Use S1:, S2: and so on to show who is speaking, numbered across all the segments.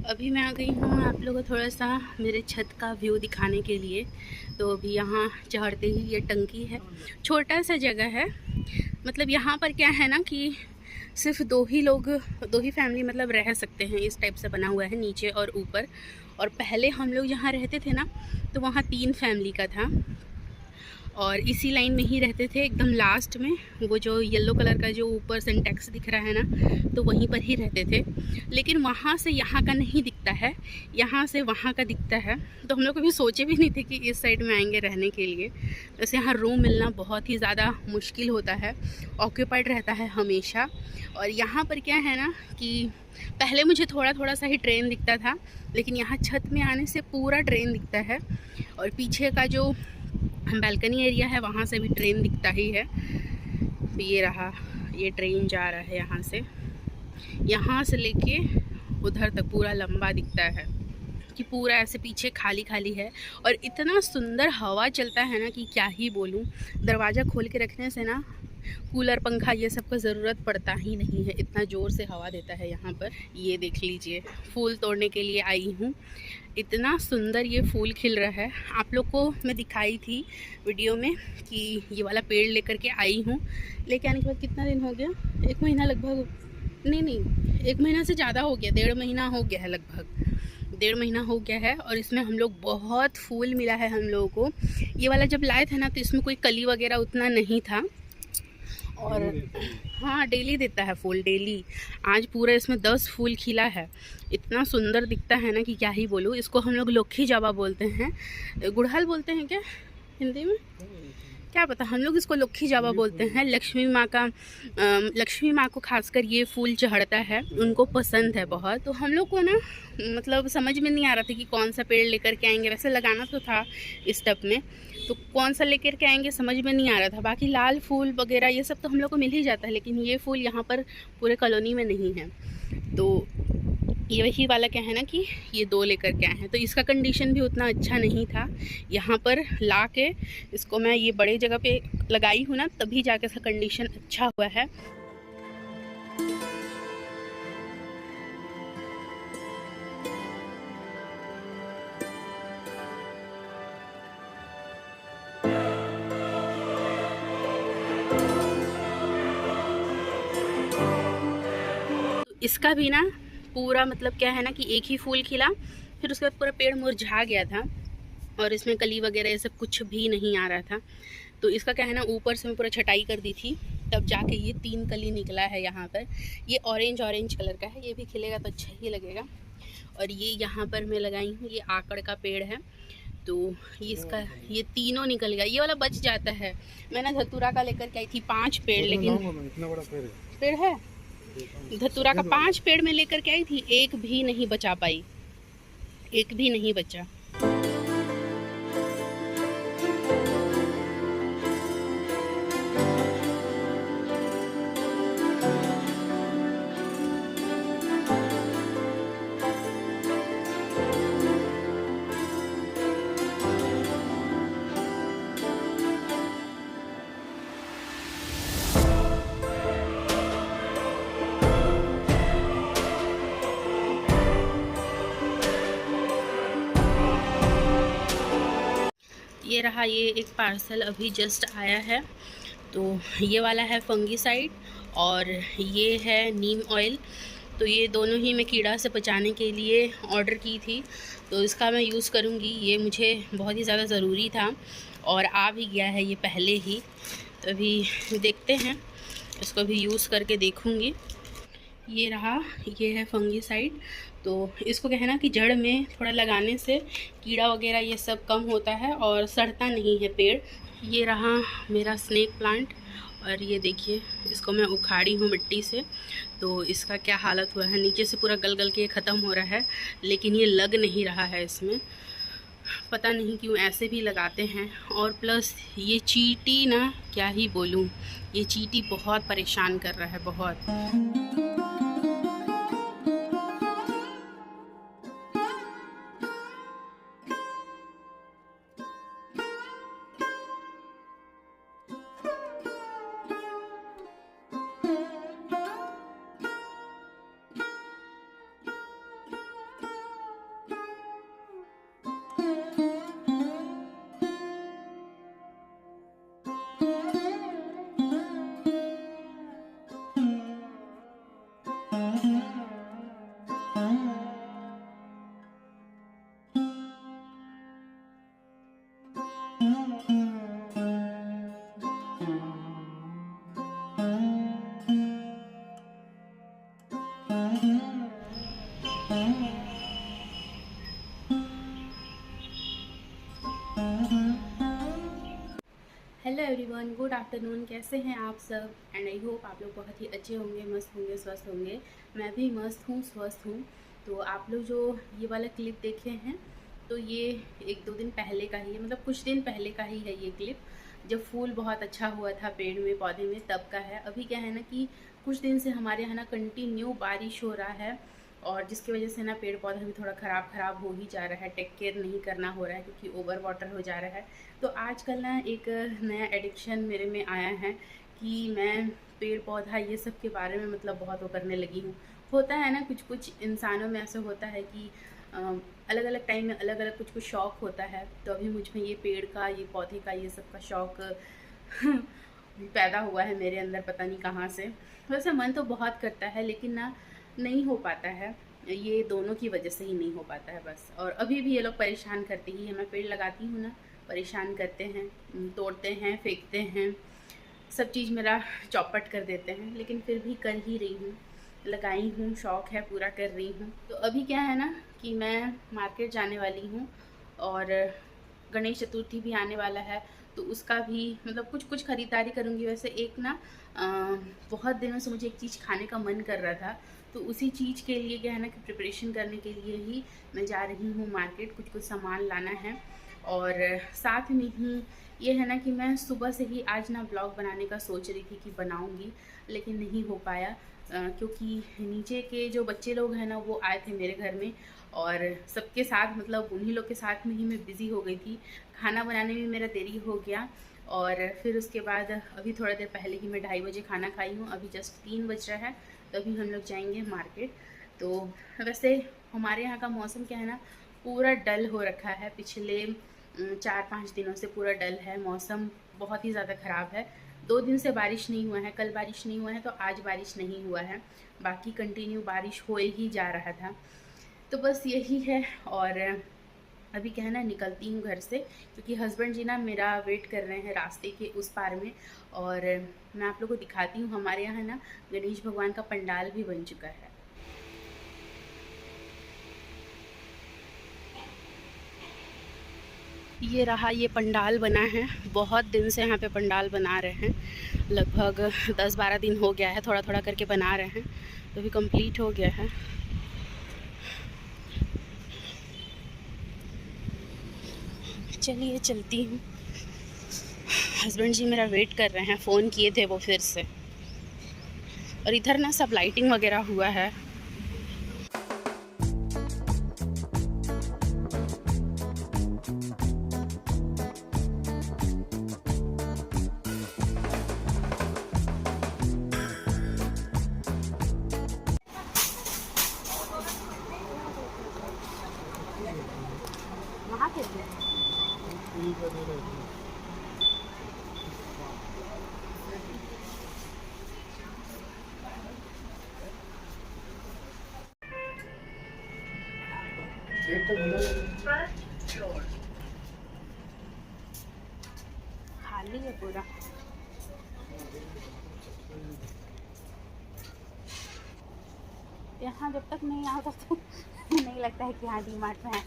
S1: अभी मैं आ गई हूँ आप लोगों को थोड़ा सा मेरे छत का व्यू दिखाने के लिए। तो अभी यहाँ चढ़ते ही ये टंकी है, छोटा सा जगह है। मतलब यहाँ पर क्या है ना कि सिर्फ दो ही फैमिली मतलब रह सकते हैं, इस टाइप से बना हुआ है नीचे और ऊपर। और पहले हम लोग जहाँ रहते थे ना तो वहाँ 3 फैमिली का था और इसी लाइन में ही रहते थे एकदम लास्ट में। वो जो येलो कलर का जो ऊपर सिंटेक्स दिख रहा है ना, तो वहीं पर ही रहते थे। लेकिन वहाँ से यहाँ का नहीं दिखता है, यहाँ से वहाँ का दिखता है। तो हम लोग कभी सोचे भी नहीं थे कि इस साइड में आएंगे रहने के लिए। वैसे यहाँ रूम मिलना बहुत ही ज़्यादा मुश्किल होता है, ऑक्यूपाइड रहता है हमेशा। और यहाँ पर क्या है ना कि पहले मुझे थोड़ा थोड़ा सा ही ट्रेन दिखता था, लेकिन यहाँ छत में आने से पूरा ट्रेन दिखता है। और पीछे का जो बालकनी एरिया है वहाँ से भी ट्रेन दिखता ही है। तो ये रहा, ये ट्रेन जा रहा है यहाँ से लेके उधर तक पूरा लंबा दिखता है कि पूरा ऐसे पीछे खाली खाली है। और इतना सुंदर हवा चलता है ना कि क्या ही बोलूँ। दरवाज़ा खोल के रखने से ना कूलर पंखा ये सब का ज़रूरत पड़ता ही नहीं है, इतना ज़ोर से हवा देता है यहाँ पर। ये देख लीजिए, फूल तोड़ने के लिए आई हूँ। इतना सुंदर ये फूल खिल रहा है। आप लोग को मैं दिखाई थी वीडियो में कि ये वाला पेड़ लेकर के आई हूँ। लेके आने के बाद कितना दिन हो गया, 1 महीना लगभग, नहीं 1 महीना से ज़्यादा हो गया, 1.5 महीना हो गया है, लगभग 1.5 महीना हो गया है। और इसमें हम लोग बहुत फूल मिला है हम लोगों को। ये वाला जब लाए थे ना तो इसमें कोई कली वगैरह उतना नहीं था। और हाँ, डेली देता है फूल, डेली। आज पूरा इसमें 10 फूल खिला है। इतना सुंदर दिखता है ना कि क्या ही बोलूँ। इसको हम लोग लोखी जावा बोलते हैं, गुड़हल बोलते हैं क्या हिंदी में, क्या पता। हम लोग इसको लोखी जावा बोलते हैं। लक्ष्मी माँ को खासकर ये फूल चढ़ता है, उनको पसंद है बहुत। तो हम लोग को ना मतलब समझ में नहीं आ रहा था कि कौन सा पेड़ लेकर के आएंगे। वैसे लगाना तो था इस टब में, तो कौन सा लेकर के आएंगे समझ में नहीं आ रहा था। बाकी लाल फूल वगैरह ये सब तो हम लोग को मिल ही जाता है, लेकिन ये फूल यहाँ पर पूरे कॉलोनी में नहीं है। तो ये वही वाला क्या है ना कि ये 2 लेकर के आए हैं। तो इसका कंडीशन भी उतना अच्छा नहीं था। यहाँ पर ला के इसको मैं ये बड़े जगह पे लगाई हूँ ना, तभी जाके इसका कंडीशन अच्छा हुआ है। इसका भी ना पूरा मतलब क्या है ना कि एक ही फूल खिला, फिर उसके बाद पूरा पेड़ मुरझा गया था और इसमें कली वगैरह ये सब कुछ भी नहीं आ रहा था। तो इसका क्या है ना, ऊपर से मैं पूरा छटाई कर दी थी, तब जाके ये 3 कली निकला है यहाँ पर। ये ऑरेंज कलर का है, ये भी खिलेगा तो अच्छा ही लगेगा। और ये यहाँ पर मैं लगाई हूँ, ये आकड़ का पेड़ है। तो ये इसका ये तीनों निकल गया, ये वाला बच जाता है। मैंने धतूरा का लेकर के आई थी 5 पेड़, लेकिन
S2: इतना बड़ा
S1: पेड़ है धतूरा का 5 पेड़ में लेकर के आई थी, एक भी नहीं बचा पाई, एक भी नहीं बचा। ये रहा, ये एक पार्सल अभी जस्ट आया है। तो ये वाला है फंगीसाइड और ये है नीम ऑयल। तो ये दोनों ही मैं कीड़ा से बचाने के लिए ऑर्डर की थी, तो इसका मैं यूज़ करूँगी। ये मुझे बहुत ही ज़्यादा ज़रूरी था और आ भी गया है ये पहले ही। तो अभी देखते हैं, इसको भी यूज़ करके देखूँगी। ये रहा, ये है फंगीसाइड। तो इसको क्या है ना कि जड़ में थोड़ा लगाने से कीड़ा वगैरह ये सब कम होता है और सड़ता नहीं है पेड़। ये रहा मेरा स्नेक प्लांट और ये देखिए इसको मैं उखाड़ी हूँ मिट्टी से। तो इसका क्या हालत हुआ है, नीचे से पूरा गल गल के ख़त्म हो रहा है, लेकिन ये लग नहीं रहा है इसमें। पता नहीं क्यों ऐसे भी लगाते हैं। और प्लस ये चींटी ना, क्या ही बोलूँ, ये चींटी बहुत परेशान कर रहा है, बहुत। Hello everyone, good afternoon. कैसे हैं आप सब? एंड आई होप आप लोग बहुत ही अच्छे होंगे, मस्त होंगे, स्वस्थ होंगे। मैं भी मस्त हूँ, स्वस्थ हूँ। तो आप लोग जो ये वाला क्लिप देखे हैं, तो ये 1-2 दिन पहले का ही है, मतलब कुछ दिन पहले का ही है ये क्लिप। जब फूल बहुत अच्छा हुआ था पेड़ में, पौधे में, तब का है। अभी क्या है ना कि कुछ दिन से हमारे यहाँ ना कंटिन्यू बारिश हो रहा है, और जिसकी वजह से ना पेड़ पौधा भी थोड़ा ख़राब हो ही जा रहा है। टेक केयर नहीं करना हो रहा है क्योंकि ओवर वाटर हो जा रहा है। तो आजकल ना एक नया एडिक्शन मेरे में आया है कि मैं पेड़ पौधा ये सब के बारे में मतलब बहुत वो करने लगी हूँ। होता है ना, कुछ कुछ इंसानों में ऐसा होता है कि अलग अलग टाइम में अलग अलग कुछ कुछ शौक़ होता है। तो अभी मुझ में ये पेड़ का, ये पौधे का, ये सब का शौक़ पैदा हुआ है मेरे अंदर, पता नहीं कहाँ से। वैसे मन तो बहुत करता है, लेकिन ना नहीं हो पाता है। ये दोनों की वजह से ही नहीं हो पाता है बस। और अभी भी ये लोग परेशान करते ही हैं। मैं पेड़ लगाती हूँ ना, परेशान करते हैं, तोड़ते हैं, फेंकते हैं, सब चीज़ मेरा चौपट कर देते हैं। लेकिन फिर भी कर ही रही हूँ, लगाई हूँ, शौक़ है, पूरा कर रही हूँ। तो अभी क्या है ना कि मैं मार्केट जाने वाली हूँ, और गणेश चतुर्थी भी आने वाला है, तो उसका भी मतलब कुछ कुछ ख़रीदारी करूँगी। वैसे एक ना बहुत दिनों से मुझे एक चीज़ खाने का मन कर रहा था, तो उसी चीज़ के लिए क्या है ना कि प्रिपरेशन करने के लिए ही मैं जा रही हूँ मार्केट। कुछ कुछ सामान लाना है, और साथ में ही ये है ना कि मैं सुबह से ही आज ना ब्लॉग बनाने का सोच रही थी कि बनाऊँगी, लेकिन नहीं हो पाया क्योंकि नीचे के जो बच्चे लोग हैं ना, वो आए थे मेरे घर में, और सबके साथ मतलब उन्हीं लोग के साथ में ही मैं बिज़ी हो गई थी। खाना बनाने में मेरा देरी हो गया, और फिर उसके बाद अभी थोड़ा देर पहले ही मैं 2:30 बजे खाना खाई हूँ। अभी जस्ट 3 बज रहा है, तो अभी हम लोग जाएंगे मार्केट। तो वैसे हमारे यहाँ का मौसम क्या है ना, पूरा डल हो रखा है। पिछले 4-5 दिनों से पूरा डल है, मौसम बहुत ही ज़्यादा ख़राब है। 2 दिन से बारिश नहीं हुआ है, कल बारिश नहीं हुआ है, तो आज बारिश नहीं हुआ है। बाकी कंटिन्यू बारिश हो ही जा रहा था। तो बस यही है। और अभी क्या है ना, निकलती हूँ घर से, क्योंकि हस्बैंड जी ना मेरा वेट कर रहे हैं रास्ते के उस पार में। और मैं आप लोगों को दिखाती हूँ, हमारे यहाँ ना गणेश भगवान का पंडाल भी बन चुका है। ये रहा, ये पंडाल बना है। बहुत दिन से यहाँ पे पंडाल बना रहे हैं, लगभग 10-12 दिन हो गया है, थोड़ा थोड़ा करके बना रहे हैं। तो अभी कंप्लीट हो गया है। चलिए चलती हूँ। हस्बैंड जी मेरा वेट कर रहे हैं, फ़ोन किए थे वो फिर से। और इधर ना सब लाइटिंग वगैरह हुआ है। वहाँ के खाली है पूरा। यहाँ जब तक नहीं आओ तब तक नहीं लगता है कि हाँ डी मार्ट में है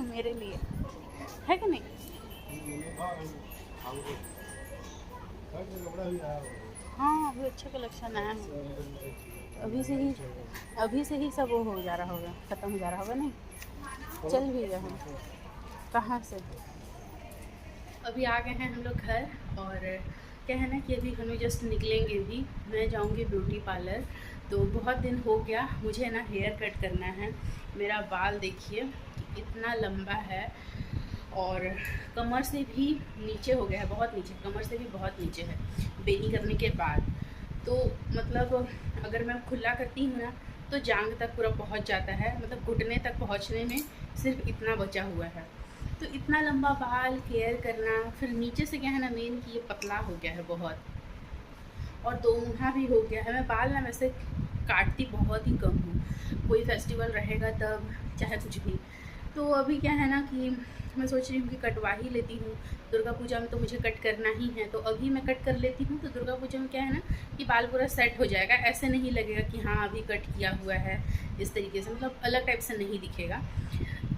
S1: मेरे लिए, है कि नहीं? हाँ, अभी अच्छा कलेक्शन आया है। अभी से ही सब वो हो जा रहा होगा, ख़त्म हो जा रहा होगा। नहीं चल भी गया हम कहाँ से। अभी आ गए हैं हम लोग घर, और क्या है ना कि अभी हमें जस्ट निकलेंगे भी। मैं जाऊंगी ब्यूटी पार्लर। तो बहुत दिन हो गया मुझे ना हेयर कट करना है। मेरा बाल देखिए इतना लंबा है, और कमर से भी नीचे हो गया है, बहुत नीचे, कमर से भी बहुत नीचे है बेनी करने के बाद। तो मतलब अगर मैं खुला करती हूँ ना, तो जांघ तक पूरा पहुँच जाता है, मतलब घुटने तक पहुँचने में सिर्फ इतना बचा हुआ है। तो इतना लंबा बाल केयर करना, फिर नीचे से क्या है ना मेन कि ये पतला हो गया है बहुत, और दोगुना भी हो गया है। मैं बाल ना वैसे काटती बहुत ही कम हूँ, कोई फेस्टिवल रहेगा तब, चाहे कुछ भी। तो अभी क्या है ना कि तो मैं सोच रही हूँ कि कटवा ही लेती हूँ। दुर्गा पूजा में तो मुझे कट करना ही है, तो अभी मैं कट कर लेती हूँ। तो दुर्गा पूजा में क्या है ना कि बाल पूरा सेट हो जाएगा, ऐसे नहीं लगेगा कि हाँ अभी कट किया हुआ है, इस तरीके से मतलब अलग टाइप से नहीं दिखेगा।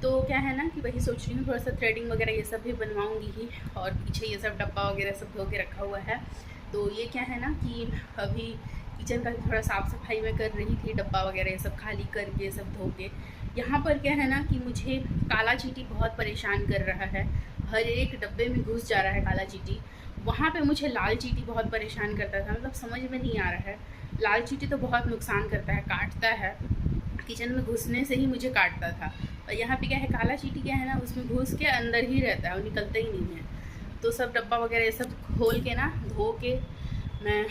S1: तो क्या है ना कि वही सोच रही हूँ, थोड़ा सा थ्रेडिंग वगैरह ये सब भी बनवाऊँगी ही। और पीछे ये सब डब्बा वगैरह सब धो के रखा हुआ है। तो ये क्या है ना कि अभी किचन का थोड़ा साफ़ सफाई मैं कर रही थी, डब्बा वगैरह ये सब खाली करके सब धो के। यहाँ पर क्या है ना कि मुझे काला चींटी बहुत परेशान कर रहा है, हर एक डब्बे में घुस जा रहा है काला चींटी। वहाँ पे मुझे लाल चींटी बहुत परेशान करता था, मतलब समझ में नहीं आ रहा है। लाल चींटी तो बहुत नुकसान करता है, काटता है, किचन में घुसने से ही मुझे काटता था। और यहाँ पे क्या है, काला चींटी क्या है ना, उसमें घुस के अंदर ही रहता है, वो निकलता ही नहीं है। तो सब डब्बा वगैरह ये सब खोल के ना धो के मैं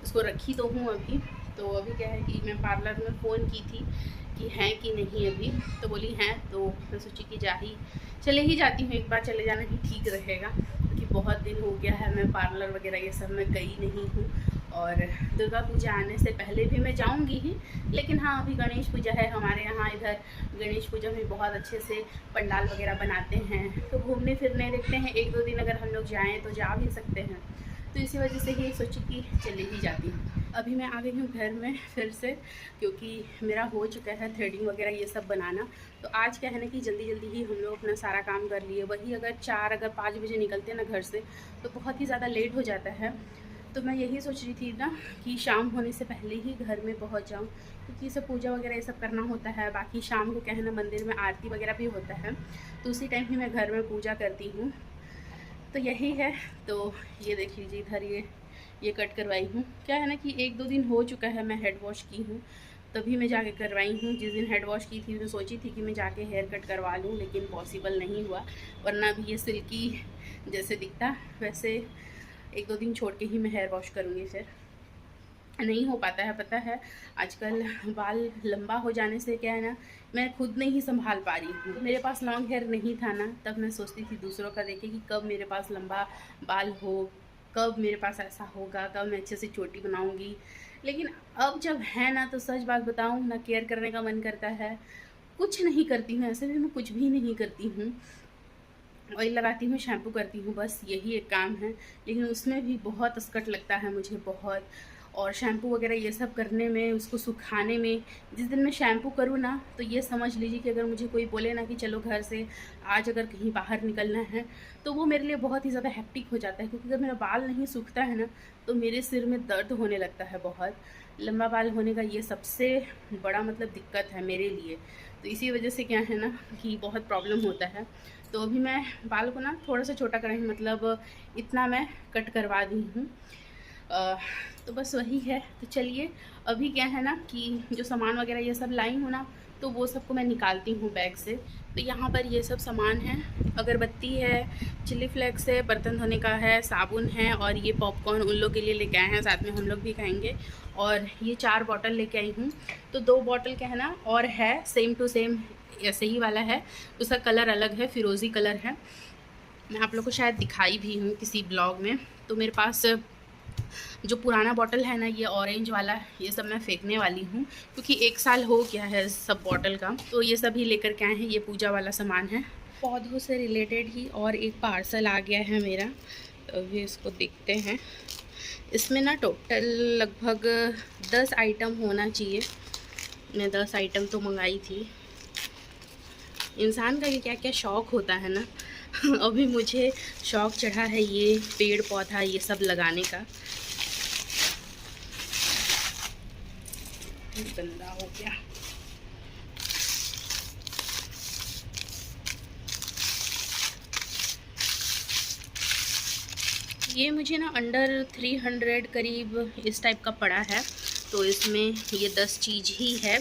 S1: उसको रखी तो हूँ अभी। तो अभी क्या है कि मैं पार्लर में फ़ोन की थी कि हैं कि नहीं अभी, तो बोली हैं। तो मैं सोची कि चले ही जाती हूँ, एक बार चले जाना ही ठीक रहेगा, क्योंकि बहुत दिन हो गया है मैं पार्लर वगैरह ये सब में गई नहीं हूँ। और दुर्गा पूजा आने से पहले भी मैं जाऊँगी ही, लेकिन हाँ अभी गणेश पूजा है हमारे यहाँ। इधर गणेश पूजा में बहुत अच्छे से पंडाल वगैरह बनाते हैं, तो घूमने फिरने देखते हैं, 1-2 दिन अगर हम लोग जाएँ तो जा भी सकते हैं। तो इसी वजह से ही सोची कि चले ही जाती हूँ। अभी मैं आ गई हूँ घर में फिर से, क्योंकि मेरा हो चुका है थ्रेडिंग वगैरह ये सब बनाना। तो आज क्या है ना कि जल्दी जल्दी ही हम लोग अपना सारा काम कर लिए। वही अगर 5 बजे निकलते हैं ना घर से, तो बहुत ही ज़्यादा लेट हो जाता है। तो मैं यही सोच रही थी ना कि शाम होने से पहले ही घर में पहुँच जाऊँ, क्योंकि सब पूजा वगैरह ये सब करना होता है। बाकी शाम को क्या है ना मंदिर में आरती वगैरह भी होता है, तो उसी टाइम ही मैं घर में पूजा करती हूँ। तो यही है। तो ये देख लीजिए, इधर ये कट करवाई हूँ। क्या है ना कि 1-2 दिन हो चुका है मैं हेड वॉश की हूँ, तभी मैं जाके करवाई हूँ। जिस दिन हेड वॉश की थी तो सोची थी कि मैं जाके हेयर कट करवा लूँ, लेकिन पॉसिबल नहीं हुआ। वरना भी ये सिल्की जैसे दिखता, वैसे 1-2 दिन छोड़ के ही मैं हेयर वॉश करूँगी। फिर नहीं हो पाता है, पता है आजकल बाल लंबा हो जाने से क्या है ना, मैं खुद नहीं संभाल पा रही हूँ। मेरे पास लॉन्ग हेयर नहीं था ना, तब मैं सोचती थी दूसरों का देखे कि कब मेरे पास लंबा बाल हो, कब मेरे पास ऐसा होगा, कब मैं अच्छे से चोटी बनाऊँगी। लेकिन अब जब है ना, तो सच बात बताऊँ ना, केयर करने का मन करता है, कुछ नहीं करती हूँ। ऐसे भी मैं कुछ भी नहीं करती हूँ, ऑयल लगाती हूँ, शैम्पू करती हूँ, बस यही एक काम है। लेकिन उसमें भी बहुत असकट लगता है मुझे, बहुत। और शैम्पू वगैरह ये सब करने में, उसको सुखाने में, जिस दिन मैं शैम्पू करूँ ना, तो ये समझ लीजिए कि अगर मुझे कोई बोले ना कि चलो घर से आज अगर कहीं बाहर निकलना है, तो वो मेरे लिए बहुत ही ज़्यादा हेक्टिक हो जाता है। क्योंकि अगर मेरा बाल नहीं सूखता है ना, तो मेरे सिर में दर्द होने लगता है बहुत। लंबा बाल होने का ये सबसे बड़ा मतलब दिक्कत है मेरे लिए। तो इसी वजह से क्या है ना कि बहुत प्रॉब्लम होता है। तो अभी मैं बाल को ना थोड़ा सा छोटा करें, मतलब इतना मैं कट करवा दी हूँ। तो बस वही है। तो चलिए, अभी क्या है ना कि जो सामान वगैरह ये सब लाई हूँ ना, तो वो सबको मैं निकालती हूँ बैग से। तो यहाँ पर ये सब सामान है, अगरबत्ती है, चिली फ्लेक्स है, बर्तन धोने का है, साबुन है, और ये पॉपकॉर्न उन लोग के लिए लेके आए हैं, साथ में हम लोग भी खाएंगे। और ये 4 बॉटल लेके आई हूँ। तो 2 बॉटल क्या है ना और है, सेम टू सेम ऐसे ही वाला है, उसका कलर अलग है, फिरोज़ी कलर है। मैं आप लोग को शायद दिखाई भी हूँ किसी ब्लॉग में। तो मेरे पास जो पुराना बॉटल है ना, ये ऑरेंज वाला, ये सब मैं फेंकने वाली हूँ, क्योंकि 1 साल हो गया है सब बॉटल का। तो ये सब ही लेकर के आए हैं, ये पूजा वाला सामान है, पौधों से रिलेटेड ही। और एक पार्सल आ गया है मेरा, तो अभी इसको देखते हैं। इसमें ना टोटल लगभग 10 आइटम होना चाहिए। मैं 10 आइटम तो मंगाई थी। इंसान का क्या क्या शौक़ होता है ना। अभी मुझे शौक़ चढ़ा है ये पेड़ पौधा ये सब लगाने का। गंदा हो गया। ये मुझे ना अंडर 300 करीब इस टाइप का पड़ा है। तो इसमें ये 10 चीज़ ही है।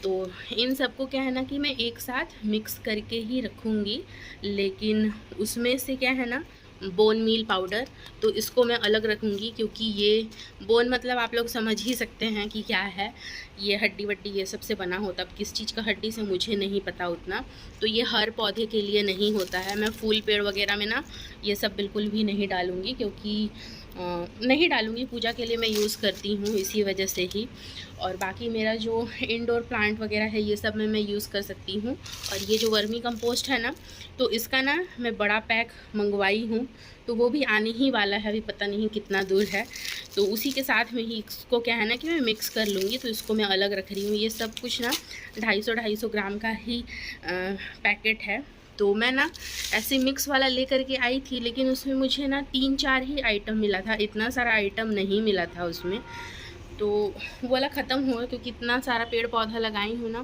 S1: तो इन सबको क्या है ना कि मैं एक साथ मिक्स करके ही रखूँगी। लेकिन उसमें से क्या है ना, बोन मील पाउडर, तो इसको मैं अलग रखूँगी, क्योंकि ये बोन मतलब आप लोग समझ ही सकते हैं कि क्या है। ये हड्डी वड्डी ये सब से बना होता, अब किस चीज़ का हड्डी से मुझे नहीं पता उतना। तो ये हर पौधे के लिए नहीं होता है। मैं फूल पेड़ वगैरह में ना ये सब बिल्कुल भी नहीं डालूँगी, क्योंकि नहीं डालूँगी, पूजा के लिए मैं यूज़ करती हूँ इसी वजह से ही। और बाकी मेरा जो इंडोर प्लांट वगैरह है ये सब में मैं यूज़ कर सकती हूँ। और ये जो वर्मी कंपोस्ट है ना, तो इसका ना मैं बड़ा पैक मंगवाई हूँ, तो वो भी आने ही वाला है, अभी पता नहीं कितना दूर है। तो उसी के साथ में ही इसको क्या है ना कि मैं मिक्स कर लूँगी, तो इसको मैं अलग रख रही हूँ। ये सब कुछ ना 250-250 ग्राम का ही पैकेट है। तो मैं ना ऐसे मिक्स वाला लेकर के आई थी, लेकिन उसमें मुझे ना 3-4 ही आइटम मिला था, इतना सारा आइटम नहीं मिला था उसमें। तो वो वाला ख़त्म हुआ, क्योंकि इतना सारा पेड़ पौधा लगाई हूँ ना,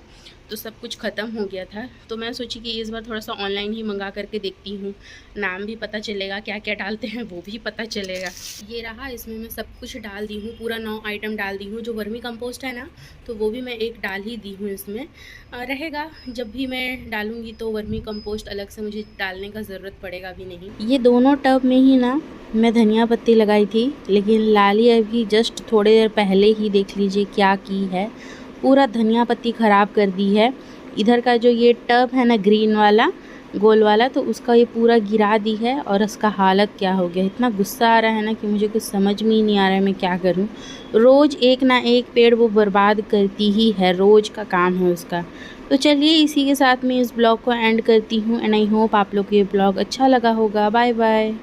S1: तो सब कुछ ख़त्म हो गया था। तो मैं सोची कि इस बार थोड़ा सा ऑनलाइन ही मंगा करके देखती हूँ, नाम भी पता चलेगा, क्या क्या डालते हैं वो भी पता चलेगा। ये रहा, इसमें मैं सब कुछ डाल दी हूँ, पूरा 9 आइटम डाल दी हूँ। जो वर्मी कंपोस्ट है ना, तो वो भी मैं एक डाल ही दी हूँ इसमें। रहेगा, जब भी मैं डालूँगी तो वर्मी कंपोस्ट अलग से मुझे डालने का ज़रूरत पड़ेगा भी नहीं। ये दोनों टब में ही ना मैं धनिया पत्ती लगाई थी, लेकिन लाली अभी जस्ट थोड़ी देर पहले ही देख लीजिए क्या की है, पूरा धनिया पत्ती ख़राब कर दी है। इधर का जो ये टब है ना ग्रीन वाला गोल वाला, तो उसका ये पूरा गिरा दी है। और उसका हालत क्या हो गया, इतना गुस्सा आ रहा है ना कि मुझे कुछ समझ में ही नहीं आ रहा है मैं क्या करूं। रोज़ एक ना एक पेड़ वो बर्बाद करती ही है, रोज़ का काम है उसका। तो चलिए इसी के साथ मैं इस ब्लॉग को एंड करती हूँ, एंड आई होप आप लोग को ये ब्लॉग अच्छा लगा होगा। Bye bye.